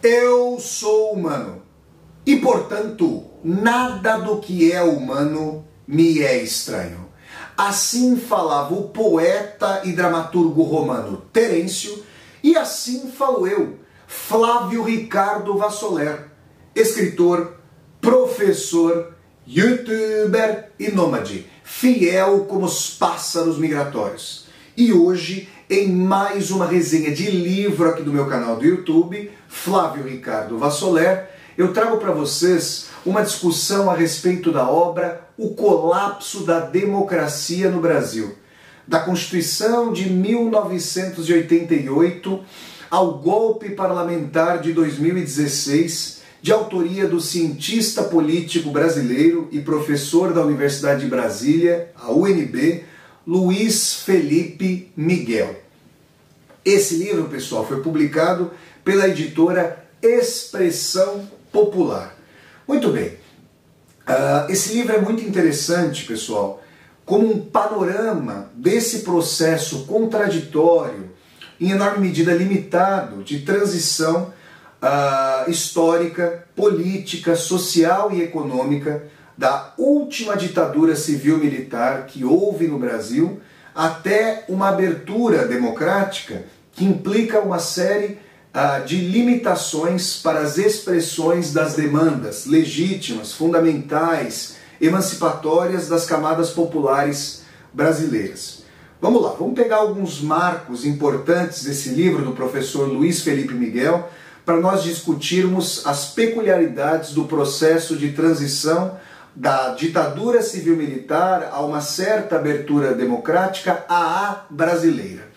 Eu sou humano e, portanto, nada do que é humano me é estranho. Assim falava o poeta e dramaturgo romano Terêncio, e assim falo eu, Flávio Ricardo Vassoler, escritor, professor, youtuber e nômade, fiel como os pássaros migratórios. E hoje, em mais uma resenha de livro aqui do meu canal do YouTube, Flávio Ricardo Vassoler, eu trago para vocês uma discussão a respeito da obra O Colapso da Democracia no Brasil, da Constituição de 1988 ao golpe parlamentar de 2016, de autoria do cientista político brasileiro e professor da Universidade de Brasília, a UNB, Luiz Felipe Miguel. Esse livro, pessoal, foi publicado pela editora Expressão Popular. Muito bem. Esse livro é muito interessante, pessoal, como um panorama desse processo contraditório, em enorme medida limitado, de transição histórica, política, social e econômica da última ditadura civil-militar que houve no Brasil até uma abertura democrática que implica uma série de limitações para as expressões das demandas legítimas, fundamentais, emancipatórias das camadas populares brasileiras. Vamos lá, vamos pegar alguns marcos importantes desse livro do professor Luiz Felipe Miguel para nós discutirmos as peculiaridades do processo de transição da ditadura civil-militar a uma certa abertura democrática à brasileira.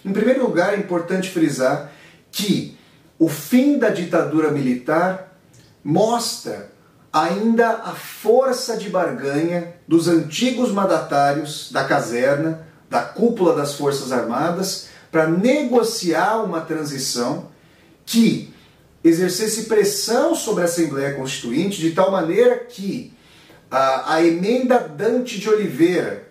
Em primeiro lugar, é importante frisar que o fim da ditadura militar mostra ainda a força de barganha dos antigos mandatários da caserna, da cúpula das Forças Armadas, para negociar uma transição que exercesse pressão sobre a Assembleia Constituinte de tal maneira que a emenda Dante de Oliveira,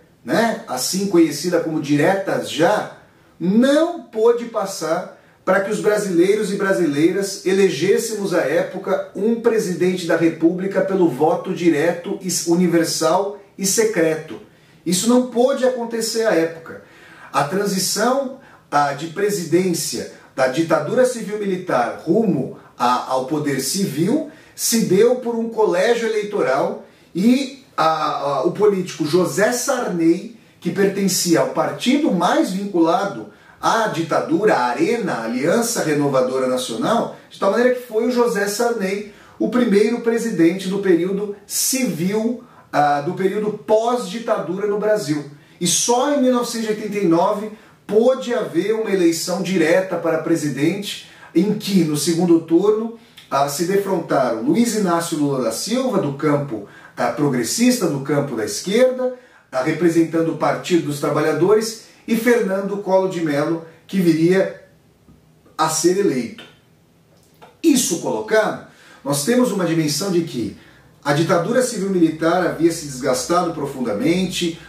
assim conhecida como diretas já, não pôde passar para que os brasileiros e brasileiras elegêssemos à época um presidente da República pelo voto direto, universal e secreto. Isso não pôde acontecer à época. A transição de presidência da ditadura civil-militar rumo ao poder civil se deu por um colégio eleitoral e o político José Sarney, que pertencia ao partido mais vinculado à ditadura, à Arena, a Aliança Renovadora Nacional, de tal maneira que foi o José Sarney o primeiro presidente do período civil, do período pós-ditadura no Brasil. E só em 1989 pôde haver uma eleição direta para presidente, em que, no segundo turno, se defrontaram Luiz Inácio Lula da Silva, do campo progressista, do campo da esquerda, representando o Partido dos Trabalhadores, e Fernando Collor de Mello, que viria a ser eleito. Isso colocado, nós temos uma dimensão de que a ditadura civil-militar havia se desgastado profundamente,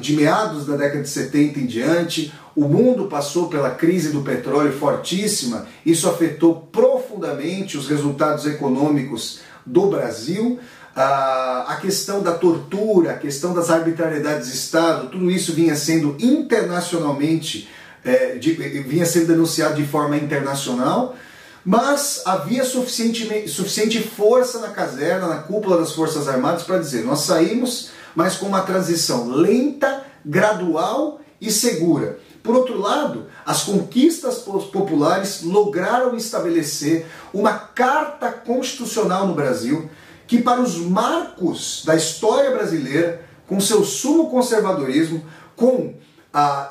de meados da década de 70 em diante, o mundo passou pela crise do petróleo fortíssima, isso afetou profundamente os resultados econômicos do Brasil, a questão da tortura, a questão das arbitrariedades de Estado, tudo isso vinha sendo internacionalmente, vinha sendo denunciado de forma internacional, mas havia suficiente força na caserna, na cúpula das Forças Armadas para dizer, nós saímos, mas com uma transição lenta, gradual e segura. Por outro lado, as conquistas populares lograram estabelecer uma carta constitucional no Brasil que, para os marcos da história brasileira, com seu sumo conservadorismo, com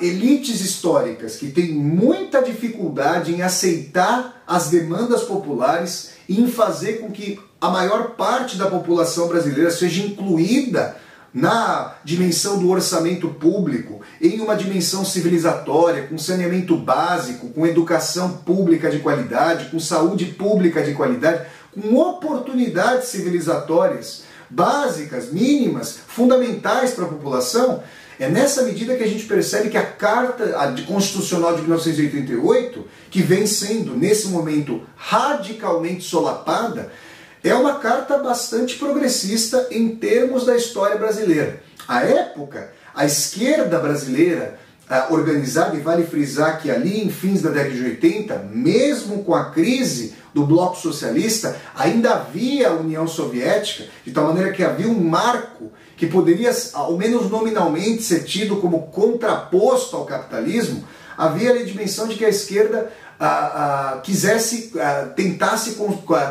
elites históricas que têm muita dificuldade em aceitar as demandas populares e em fazer com que a maior parte da população brasileira seja incluída na dimensão do orçamento público, em uma dimensão civilizatória, com saneamento básico, com educação pública de qualidade, com saúde pública de qualidade, com oportunidades civilizatórias básicas, mínimas, fundamentais para a população, É nessa medida que a gente percebe que a Carta Constitucional de 1988, que vem sendo, nesse momento, radicalmente solapada, é uma carta bastante progressista em termos da história brasileira. À época, a esquerda brasileira organizada, e vale frisar que ali em fins da década de 80, mesmo com a crise do bloco socialista, ainda havia a União Soviética, de tal maneira que havia um marco que poderia, ao menos nominalmente, ser tido como contraposto ao capitalismo. Havia a dimensão de que a esquerda tentasse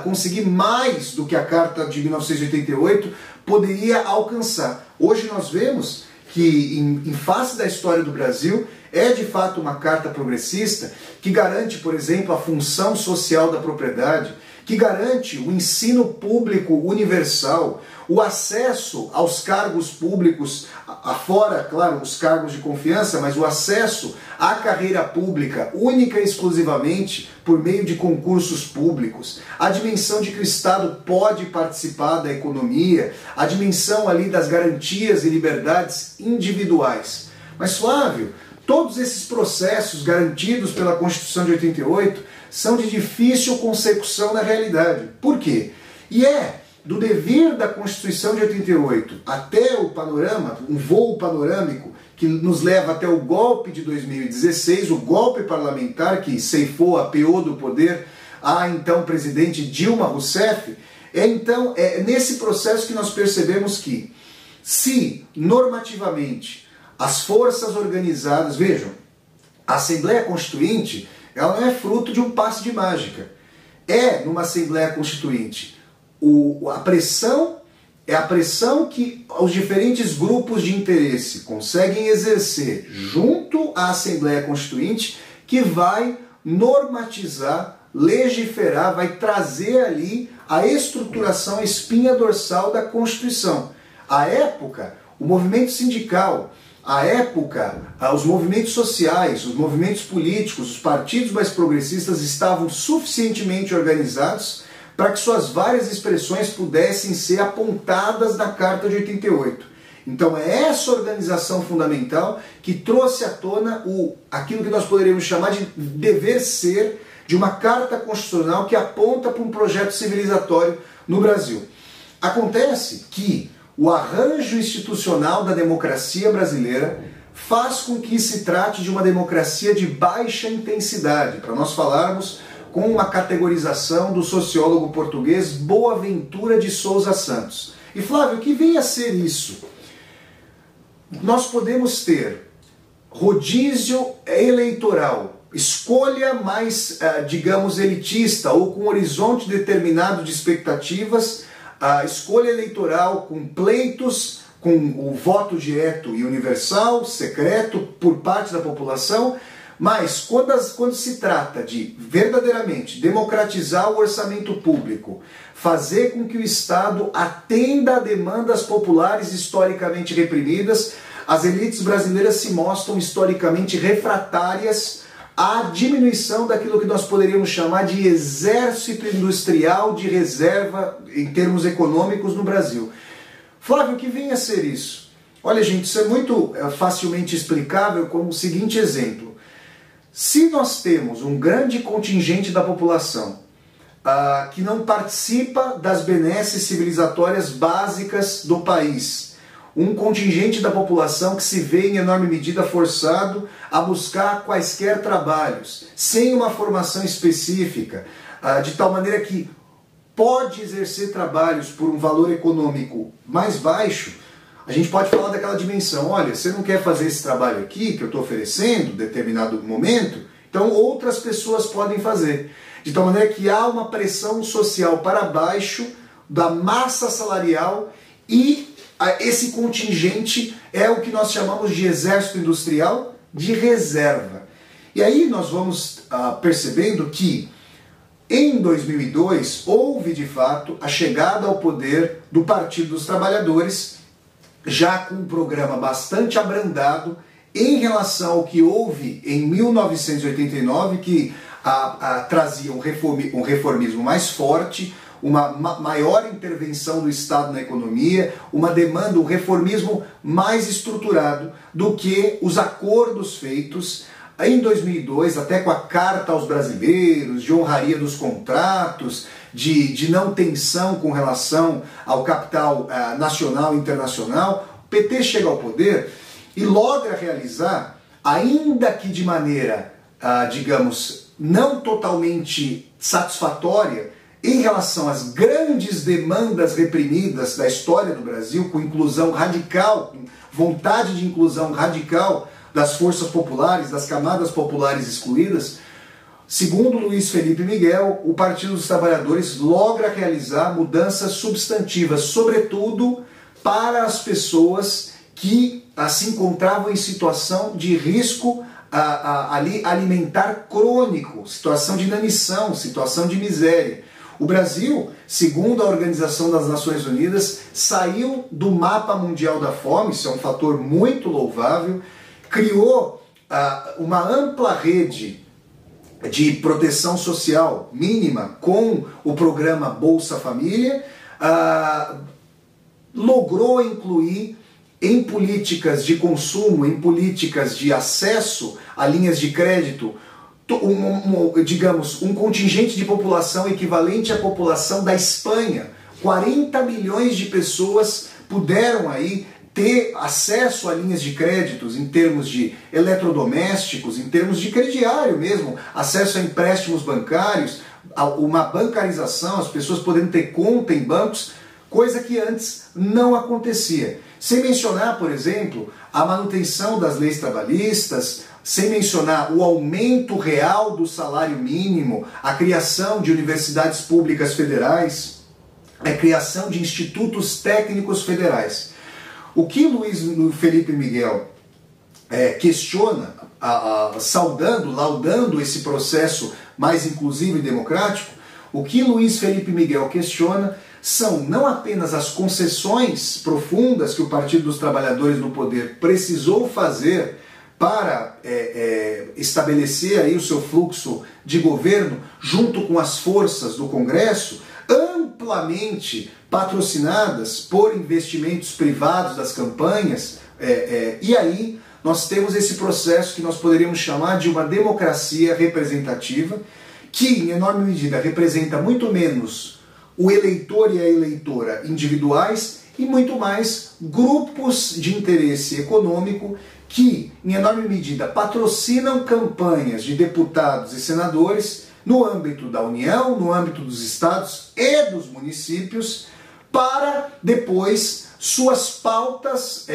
conseguir mais do que a Carta de 1988 poderia alcançar. Hoje nós vemos que, em face da história do Brasil, é de fato uma carta progressista que garante, por exemplo, a função social da propriedade, que garante o ensino público universal, o acesso aos cargos públicos, afora, claro, os cargos de confiança, mas o acesso à carreira pública única e exclusivamente por meio de concursos públicos, a dimensão de que o Estado pode participar da economia, a dimensão ali das garantias e liberdades individuais. Mas, Flávio, todos esses processos garantidos pela Constituição de 88 são de difícil consecução na realidade. Por quê? E é do dever da Constituição de 88 até o panorama, um voo panorâmico que nos leva até o golpe de 2016, o golpe parlamentar que ceifou, apeou do poder a então presidente Dilma Rousseff. É nesse processo que nós percebemos que, se normativamente as forças organizadas, vejam, a Assembleia Constituinte, ela não é fruto de um passe de mágica. Numa Assembleia Constituinte, a pressão é a pressão que os diferentes grupos de interesse conseguem exercer junto à Assembleia Constituinte, que vai normatizar, legiferar, vai trazer ali a estruturação, a espinha dorsal da Constituição. À época, o movimento sindical, à época, os movimentos sociais, os movimentos políticos, os partidos mais progressistas estavam suficientemente organizados para que suas várias expressões pudessem ser apontadas na Carta de 88. Então é essa organização fundamental que trouxe à tona aquilo que nós poderíamos chamar de dever ser de uma Carta Constitucional que aponta para um projeto civilizatório no Brasil. Acontece que o arranjo institucional da democracia brasileira faz com que se trate de uma democracia de baixa intensidade, para nós falarmos com uma categorização do sociólogo português Boaventura de Souza Santos. E Flávio, o que vem a ser isso? Nós podemos ter rodízio eleitoral, escolha mais, digamos, elitista ou com um horizonte determinado de expectativas, a escolha eleitoral com pleitos, com o voto direto e universal, secreto, por parte da população. Mas quando se trata de verdadeiramente democratizar o orçamento público, fazer com que o Estado atenda a demandas populares historicamente reprimidas, as elites brasileiras se mostram historicamente refratárias à diminuição daquilo que nós poderíamos chamar de exército industrial de reserva em termos econômicos no Brasil. Flávio, o que vem a ser isso? Olha, gente, isso é muito facilmente explicável com o seguinte exemplo. Se nós temos um grande contingente da população que não participa das benesses civilizatórias básicas do país, um contingente da população que se vê em enorme medida forçado a buscar quaisquer trabalhos, sem uma formação específica, de tal maneira que pode exercer trabalhos por um valor econômico mais baixo, a gente pode falar daquela dimensão, olha, você não quer fazer esse trabalho aqui que eu estou oferecendo em determinado momento, então outras pessoas podem fazer. De tal maneira que há uma pressão social para baixo da massa salarial e esse contingente é o que nós chamamos de exército industrial de reserva. E aí nós vamos percebendo que em 2002 houve de fato a chegada ao poder do Partido dos Trabalhadores, já com um programa bastante abrandado em relação ao que houve em 1989, que trazia um reformismo mais forte, uma maior intervenção do Estado na economia, uma demanda, um reformismo mais estruturado do que os acordos feitos em 2002, até com a Carta aos Brasileiros, de honraria dos contratos, de não tensão com relação ao capital nacional e internacional. O PT chega ao poder e logra realizar, ainda que de maneira, digamos, não totalmente satisfatória, em relação às grandes demandas reprimidas da história do Brasil, com inclusão radical, vontade de inclusão radical das forças populares, das camadas populares excluídas. Segundo Luiz Felipe Miguel, o Partido dos Trabalhadores logra realizar mudanças substantivas, sobretudo para as pessoas que se encontravam em situação de risco alimentar crônico, situação de inanição, situação de miséria. O Brasil, segundo a Organização das Nações Unidas, saiu do mapa mundial da fome, isso é um fator muito louvável, criou uma ampla rede de proteção social mínima com o programa Bolsa Família, logrou incluir em políticas de consumo, em políticas de acesso a linhas de crédito, digamos, um contingente de população equivalente à população da Espanha. 40 milhões de pessoas puderam aí ter acesso a linhas de créditos em termos de eletrodomésticos, em termos de crediário mesmo, acesso a empréstimos bancários, uma bancarização, as pessoas podendo ter conta em bancos, coisa que antes não acontecia. Sem mencionar, por exemplo, a manutenção das leis trabalhistas, sem mencionar o aumento real do salário mínimo, a criação de universidades públicas federais, a criação de institutos técnicos federais. O que Luiz Felipe Miguel questiona, laudando esse processo mais inclusivo e democrático, o que Luiz Felipe Miguel questiona são não apenas as concessões profundas que o Partido dos Trabalhadores no poder precisou fazer para estabelecer aí o seu fluxo de governo junto com as forças do Congresso, amplamente patrocinadas por investimentos privados das campanhas, e aí nós temos esse processo que nós poderíamos chamar de uma democracia representativa, que em enorme medida representa muito menos o eleitor e a eleitora individuais e muito mais grupos de interesse econômico que, em enorme medida, patrocinam campanhas de deputados e senadores no âmbito da União, no âmbito dos estados e dos municípios, para depois suas pautas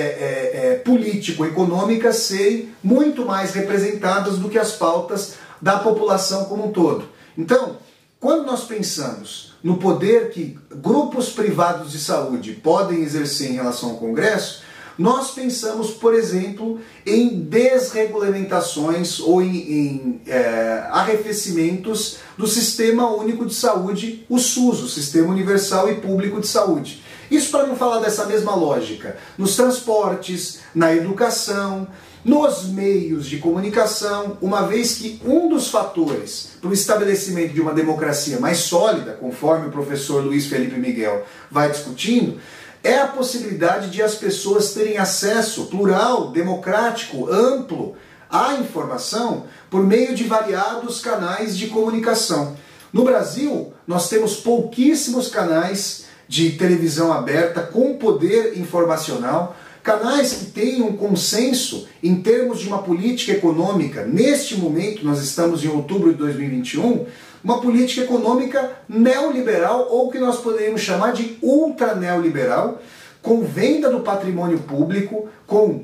político-econômicas serem muito mais representadas do que as pautas da população como um todo. Então, quando nós pensamos no poder que grupos privados de saúde podem exercer em relação ao Congresso, nós pensamos, por exemplo, em desregulamentações ou em arrefecimentos do Sistema Único de Saúde, o SUS, o Sistema Universal e Público de Saúde. Isso para não falar dessa mesma lógica, nos transportes, na educação, nos meios de comunicação, uma vez que um dos fatores para o estabelecimento de uma democracia mais sólida, conforme o professor Luiz Felipe Miguel vai discutindo, é a possibilidade de as pessoas terem acesso plural, democrático, amplo à informação por meio de variados canais de comunicação. No Brasil, nós temos pouquíssimos canais de televisão aberta com poder informacional, canais que têm um consenso em termos de uma política econômica. Neste momento, nós estamos em outubro de 2021, uma política econômica neoliberal, ou que nós poderíamos chamar de ultra-neoliberal, com venda do patrimônio público, com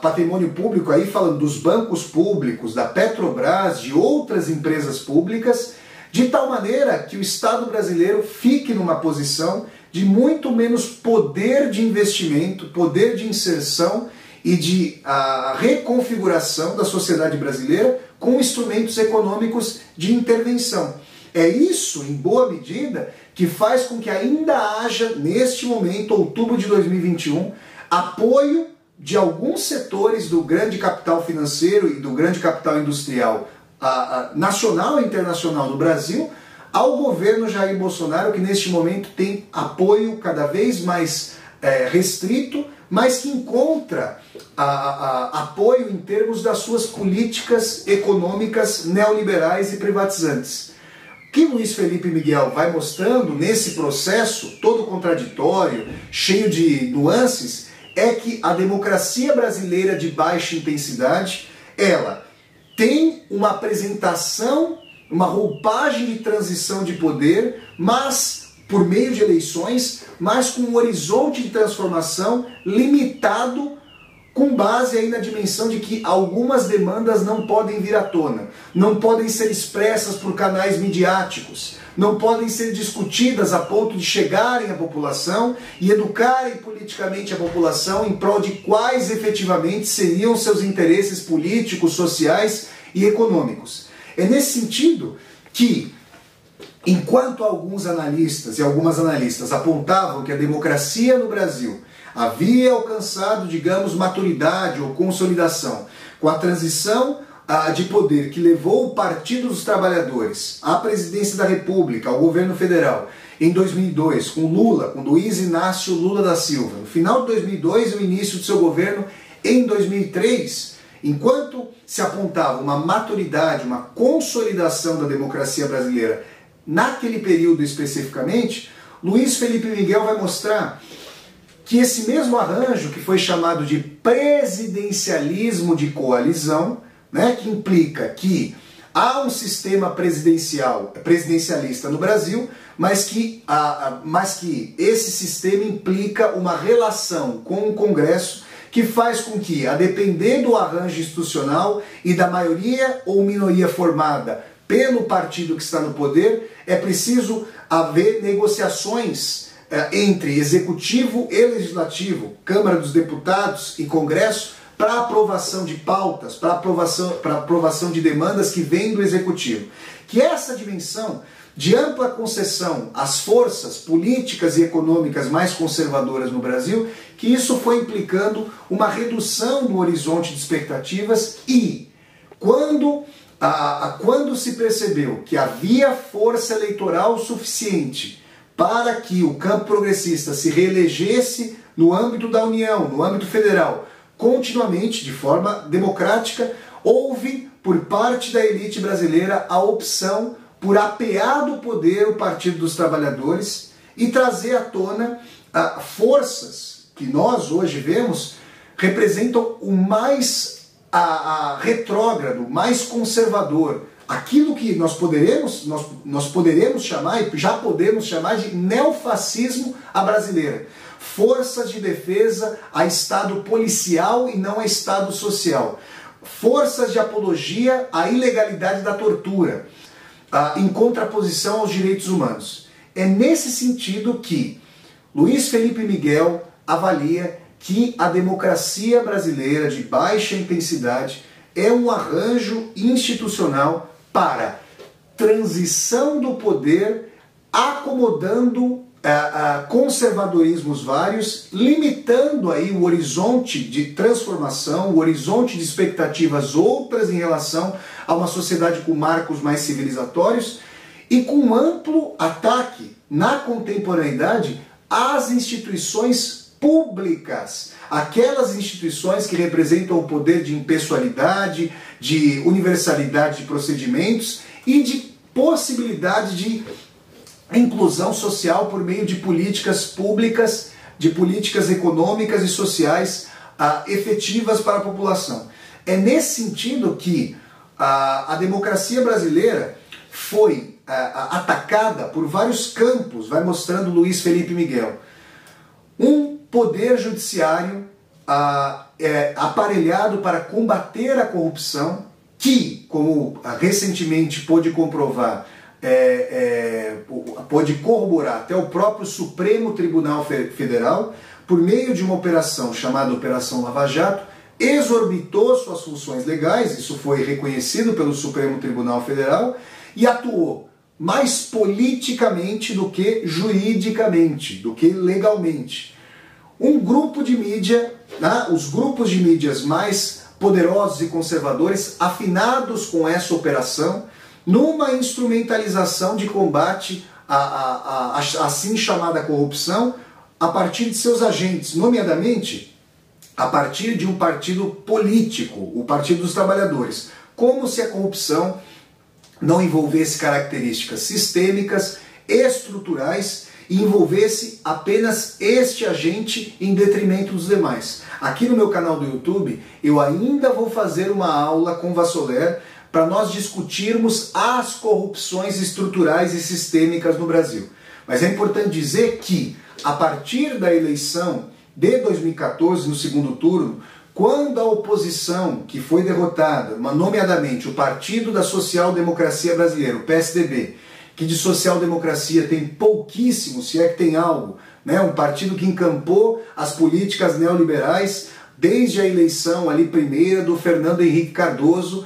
patrimônio público aí falando dos bancos públicos, da Petrobras, de outras empresas públicas, de tal maneira que o Estado brasileiro fique numa posição de muito menos poder de investimento, poder de inserção e de reconfiguração da sociedade brasileira com instrumentos econômicos de intervenção. É isso, em boa medida, que faz com que ainda haja, neste momento, outubro de 2021, apoio de alguns setores do grande capital financeiro e do grande capital industrial nacional e internacional do Brasil ao governo Jair Bolsonaro, que neste momento tem apoio cada vez mais restrito, mas que encontra apoio em termos das suas políticas econômicas neoliberais e privatizantes. O que Luiz Felipe Miguel vai mostrando nesse processo todo contraditório, cheio de nuances, é que a democracia brasileira de baixa intensidade, ela tem uma apresentação, uma roupagem de transição de poder, mas por meio de eleições, mas com um horizonte de transformação limitado, com base aí na dimensão de que algumas demandas não podem vir à tona, não podem ser expressas por canais midiáticos, não podem ser discutidas a ponto de chegarem à população e educarem politicamente a população em prol de quais efetivamente seriam seus interesses políticos, sociais e econômicos. É nesse sentido que, enquanto alguns analistas e algumas analistas apontavam que a democracia no Brasil havia alcançado, digamos, maturidade ou consolidação com a transição de poder que levou o Partido dos Trabalhadores à presidência da República, ao governo federal, em 2002, com Lula, com Luiz Inácio Lula da Silva, no final de 2002 e o início do seu governo em 2003, enquanto se apontava uma maturidade, uma consolidação da democracia brasileira naquele período especificamente, Luiz Felipe Miguel vai mostrar que esse mesmo arranjo, que foi chamado de presidencialismo de coalizão, né, que implica que há um sistema presidencialista no Brasil, mas que esse sistema implica uma relação com o Congresso que faz com que, a depender do arranjo institucional e da maioria ou minoria formada pelo partido que está no poder, é preciso haver negociações entre executivo e legislativo, Câmara dos Deputados e Congresso, para aprovação de pautas, para aprovação de demandas que vêm do executivo. Que essa dimensão de ampla concessão às forças políticas e econômicas mais conservadoras no Brasil, que isso foi implicando uma redução do horizonte de expectativas e, quando se percebeu que havia força eleitoral suficiente para que o campo progressista se reelegesse no âmbito da União, no âmbito federal, continuamente, de forma democrática, houve, por parte da elite brasileira, a opção por apear do poder o Partido dos Trabalhadores e trazer à tona forças que nós hoje vemos representam o mais retrógrado, mais conservador, aquilo que nós poderemos chamar, e já podemos chamar de neofascismo à brasileira. Forças de defesa a Estado policial e não a Estado social. Forças de apologia à ilegalidade da tortura, em contraposição aos direitos humanos. É nesse sentido que Luiz Felipe Miguel avalia que a democracia brasileira de baixa intensidade é um arranjo institucional para transição do poder, acomodando conservadorismos vários, limitando aí o horizonte de transformação, o horizonte de expectativas outras em relação a uma sociedade com marcos mais civilizatórios e com um amplo ataque na contemporaneidade às instituições públicas, aquelas instituições que representam o poder de impessoalidade, de universalidade de procedimentos e de possibilidade de inclusão social por meio de políticas públicas, de políticas econômicas e sociais efetivas para a população. É nesse sentido que a democracia brasileira foi atacada por vários campos, vai mostrando Luiz Felipe Miguel. Um poder judiciário aparelhado para combater a corrupção, que, como recentemente pôde comprovar, pode corroborar até o próprio Supremo Tribunal Federal, por meio de uma operação chamada Operação Lava Jato, exorbitou suas funções legais, isso foi reconhecido pelo Supremo Tribunal Federal, e atuou mais politicamente do que juridicamente, do que legalmente. Um grupo de mídia, os grupos de mídias mais poderosos e conservadores, afinados com essa operação, numa instrumentalização de combate à assim chamada corrupção a partir de seus agentes, nomeadamente a partir de um partido político, o Partido dos Trabalhadores. Como se a corrupção não envolvesse características sistêmicas, estruturais e envolvesse apenas este agente em detrimento dos demais. Aqui no meu canal do YouTube eu ainda vou fazer uma aula com Vassoler para nós discutirmos as corrupções estruturais e sistêmicas no Brasil. Mas é importante dizer que, a partir da eleição de 2014, no segundo turno, quando a oposição, que foi derrotada, nomeadamente o Partido da Social Democracia Brasileira, o PSDB, que de social-democracia tem pouquíssimo, se é que tem algo, né? Um partido que encampou as políticas neoliberais desde a eleição ali primeira do Fernando Henrique Cardoso,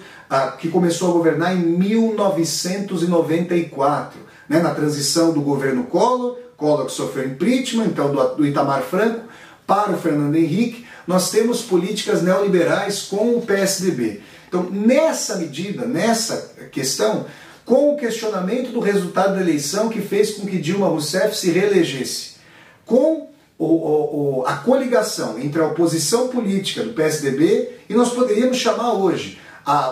que começou a governar em 1994, né? Na transição do governo Collor que sofreu impeachment, então do Itamar Franco, para o Fernando Henrique, nós temos políticas neoliberais com o PSDB. Então, nessa medida, nessa questão, com o questionamento do resultado da eleição que fez com que Dilma Rousseff se reelegesse, com a coligação entre a oposição política do PSDB, e nós poderíamos chamar hoje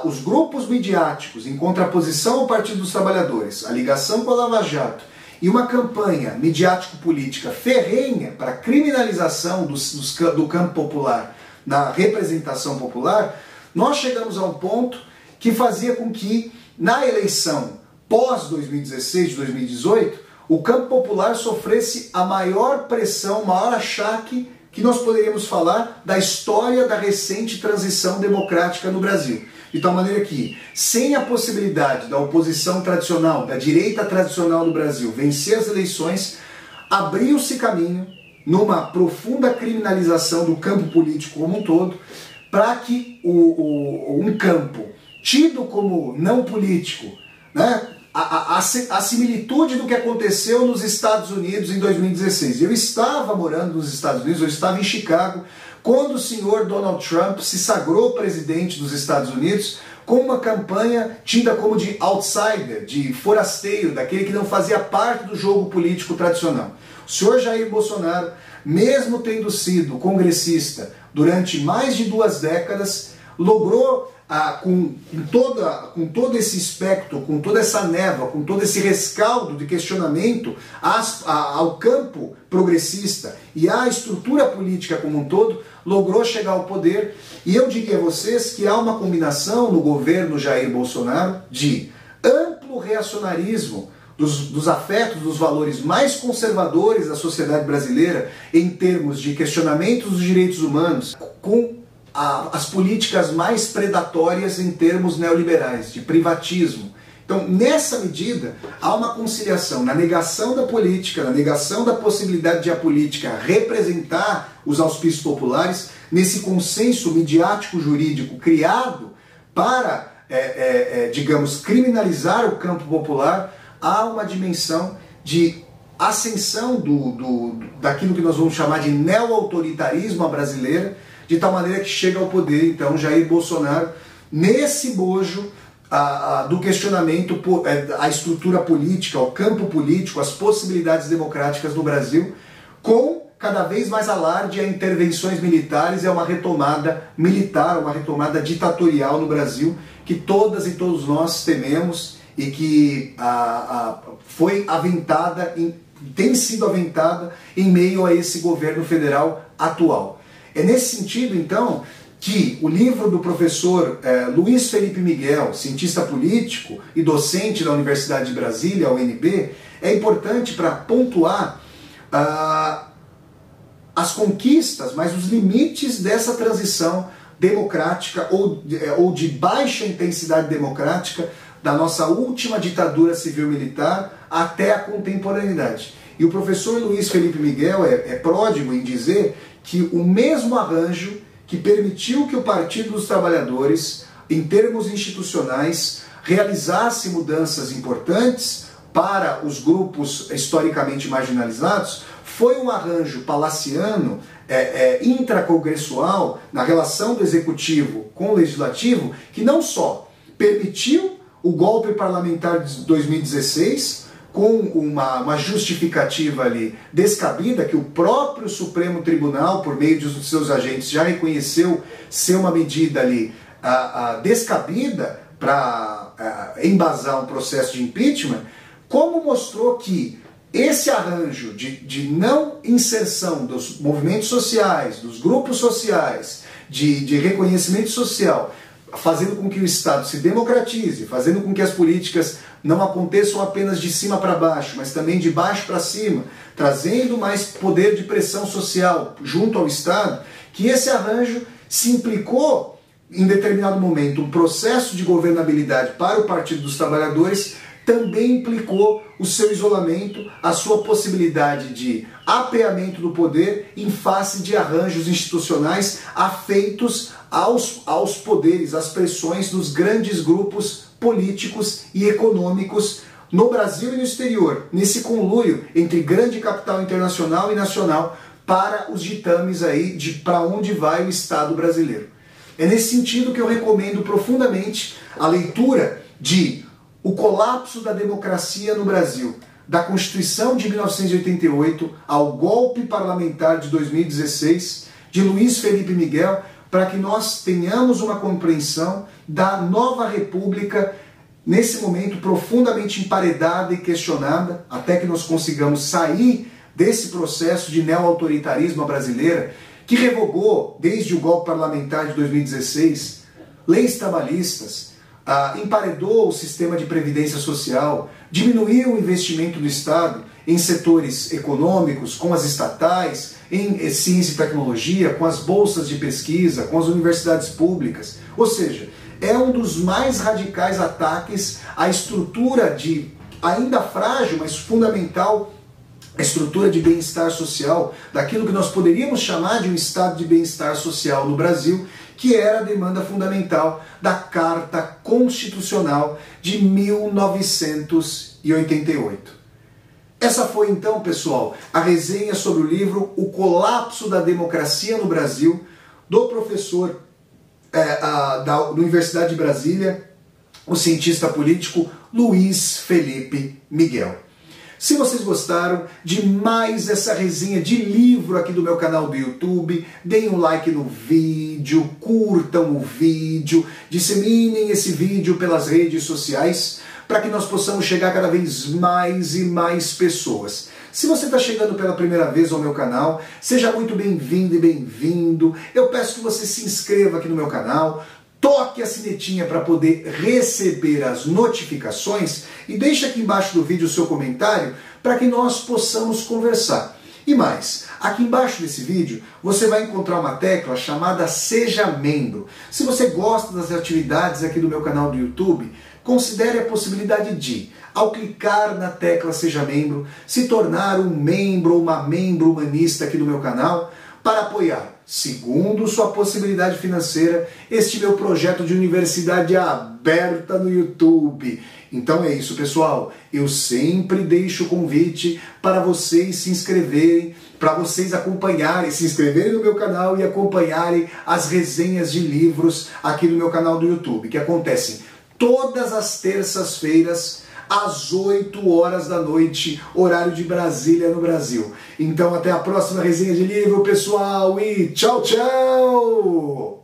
os grupos midiáticos em contraposição ao Partido dos Trabalhadores, a ligação com a Lava Jato, e uma campanha midiático-política ferrenha para a criminalização do campo popular na representação popular, nós chegamos a um ponto que fazia com que, na eleição pós-2016, de 2018, o campo popular sofresse a maior pressão, o maior achaque que nós poderíamos falar da história da recente transição democrática no Brasil. De tal maneira que, sem a possibilidade da oposição tradicional, da direita tradicional no Brasil vencer as eleições, abriu-se caminho numa profunda criminalização do campo político como um todo, para que um campo tido como não político, né, a similitude do que aconteceu nos Estados Unidos em 2016. Eu estava morando nos Estados Unidos, eu estava em Chicago, quando o senhor Donald Trump se sagrou presidente dos Estados Unidos com uma campanha tida como de outsider, de forasteiro, daquele que não fazia parte do jogo político tradicional. O senhor Jair Bolsonaro, mesmo tendo sido congressista durante mais de 2 décadas, logrou, com todo esse espectro, com toda essa névoa, com todo esse rescaldo de questionamento ao campo progressista e à estrutura política como um todo, logrou chegar ao poder. E eu diria a vocês que há uma combinação no governo Jair Bolsonaro de amplo reacionarismo dos afetos, dos valores mais conservadores da sociedade brasileira em termos de questionamentos dos direitos humanos, com as políticas mais predatórias em termos neoliberais, de privatismo. Então, nessa medida, há uma conciliação na negação da política, na negação da possibilidade de a política representar os auspícios populares, nesse consenso midiático-jurídico criado para, digamos, criminalizar o campo popular. Há uma dimensão de ascensão daquilo que nós vamos chamar de neo-autoritarismo à brasileira, de tal maneira que chega ao poder, então, Jair Bolsonaro, nesse bojo do questionamento à estrutura política, ao campo político, às possibilidades democráticas no Brasil, com cada vez mais alarde a intervenções militares e a uma retomada militar, uma retomada ditatorial no Brasil, que todas e todos nós tememos e que foi aventada, tem sido aventada em meio a esse governo federal atual. É nesse sentido, então, que o livro do professor Luiz Felipe Miguel, cientista político e docente da Universidade de Brasília, a UNB, é importante para pontuar as conquistas, mas os limites dessa transição democrática ou de baixa intensidade democrática da nossa última ditadura civil-militar até a contemporaneidade. E o professor Luiz Felipe Miguel é pródigo em dizer que o mesmo arranjo que permitiu que o Partido dos Trabalhadores, em termos institucionais, realizasse mudanças importantes para os grupos historicamente marginalizados, foi um arranjo palaciano, intracongressual, na relação do Executivo com o Legislativo, que não só permitiu o golpe parlamentar de 2016, com uma justificativa ali descabida, que o próprio Supremo Tribunal, por meio dos seus agentes, já reconheceu ser uma medida ali descabida para embasar um processo de impeachment, como mostrou que esse arranjo de não inserção dos movimentos sociais, dos grupos sociais, de reconhecimento social, fazendo com que o Estado se democratize, fazendo com que as políticas não aconteçam apenas de cima para baixo, mas também de baixo para cima, trazendo mais poder de pressão social junto ao Estado, que esse arranjo se implicou, em determinado momento, um processo de governabilidade para o Partido dos Trabalhadores, também implicou o seu isolamento, a sua possibilidade de apeamento do poder em face de arranjos institucionais afeitos aos poderes, às pressões dos grandes grupos políticos e econômicos no Brasil e no exterior, nesse conluio entre grande capital internacional e nacional para os ditames aí de para onde vai o Estado brasileiro. É nesse sentido que eu recomendo profundamente a leitura de O Colapso da Democracia no Brasil, da Constituição de 1988 ao golpe parlamentar de 2016, de Luiz Felipe Miguel, para que nós tenhamos uma compreensão da nova república, nesse momento profundamente emparedada e questionada, até que nós consigamos sair desse processo de neo-autoritarismo brasileira, que revogou, desde o golpe parlamentar de 2016, leis trabalhistas, emparedou o sistema de previdência social, diminuiu o investimento do Estado em setores econômicos, com as estatais, em ciência e tecnologia, com as bolsas de pesquisa, com as universidades públicas. Ou seja, é um dos mais radicais ataques à estrutura de, ainda frágil, mas fundamental, a estrutura de bem-estar social, daquilo que nós poderíamos chamar de um estado de bem-estar social no Brasil, que era a demanda fundamental da Carta Constitucional de 1988. Essa foi então, pessoal, a resenha sobre o livro O Colapso da Democracia no Brasil, do professor da Universidade de Brasília, o cientista político Luiz Felipe Miguel. Se vocês gostaram de mais essa resenha de livro aqui do meu canal do YouTube, deem um like no vídeo, curtam o vídeo, disseminem esse vídeo pelas redes sociais, para que nós possamos chegar cada vez mais e mais pessoas. Se você está chegando pela primeira vez ao meu canal, seja muito bem-vindo e bem-vindo. Eu peço que você se inscreva aqui no meu canal, toque a sinetinha para poder receber as notificações e deixe aqui embaixo do vídeo o seu comentário para que nós possamos conversar. E mais, aqui embaixo desse vídeo você vai encontrar uma tecla chamada Seja Membro. Se você gosta das atividades aqui do meu canal do YouTube, considere a possibilidade de, ao clicar na tecla Seja Membro, se tornar um membro ou uma membro humanista aqui do meu canal para apoiar, segundo sua possibilidade financeira, este meu projeto de universidade aberta no YouTube. Então é isso, pessoal. Eu sempre deixo o convite para vocês se inscreverem, para vocês acompanharem, se inscreverem no meu canal e acompanharem as resenhas de livros aqui no meu canal do YouTube, que acontecem todas as terças-feiras, às 8 horas da noite, horário de Brasília, no Brasil. Então até a próxima resenha de livro, pessoal, e tchau, tchau!